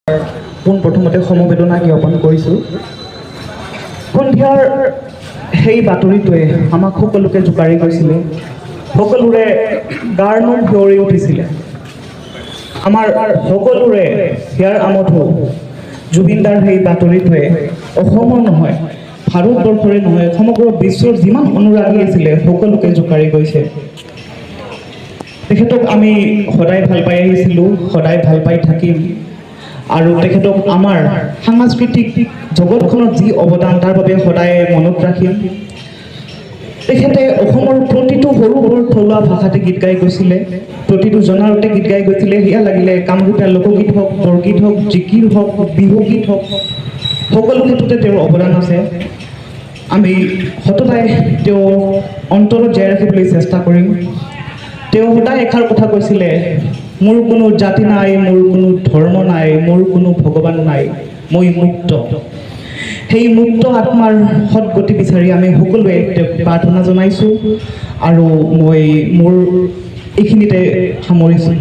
পোনপ্ৰথমতে সমবেদনা জ্ঞাপন কৰিছোঁ। সন্ধিয়াৰ সেই বাতৰিটোৱে আমাক সকলোকে জোকাৰি গৈছিলে, সকলোৰে গাৰ নোম শিয়ৰি উঠিছিলে। আমাৰ সকলোৰে হিয়াৰ আমঠু জুবিনদাৰ সেই বাতৰিটোৱে অসমৰ নহয়, ভাৰতবৰ্ষৰে নহয়, সমগ্ৰ বিশ্বৰ যিমান অনুৰাগী আছিলে সকলোকে জোকাৰি গৈছে। তেখেতক আমি সদায় ভাল পাই আহিছিলোঁ, সদায় ভাল পাই থাকিম। আৰু তেখেতক আমাৰ সাংস্কৃতিক জগতখনত যি অৱদান তাৰ বাবে সদায় মনত ৰাখিম। তেখেতে অসমৰ প্ৰতিটো সৰু সৰু থলুৱা ভাষাতে গীত গাই গৈছিলে, প্ৰতিটো জনাৰতে গীত গাই গৈছিলে। সেয়া লাগিলে কামৰূপীয়া লোকগীত হওক, বৰগীত হওক, জিকিৰ হওক, বিহুগীত হওক, সকলো ক্ষেত্ৰতে তেওঁৰ অৱদান আছে। আমি সততাই তেওঁ অন্তৰত জীয়াই ৰাখিবলৈ চেষ্টা কৰিম। তেওঁ সদায় এষাৰ কথা কৈছিলে, মোৰ কোনো জাতি নাই, মোৰ কোনো ধৰ্ম নাই, মোৰ কোনো ভগৱান নাই, মই মুক্ত। সেই মুক্ত আত্মাৰ সৎগতি বিচাৰি আমি সকলোৱে তেওঁক প্ৰাৰ্থনা জনাইছোঁ আৰু মই মোৰ এইখিনিতে সামৰিছোঁ।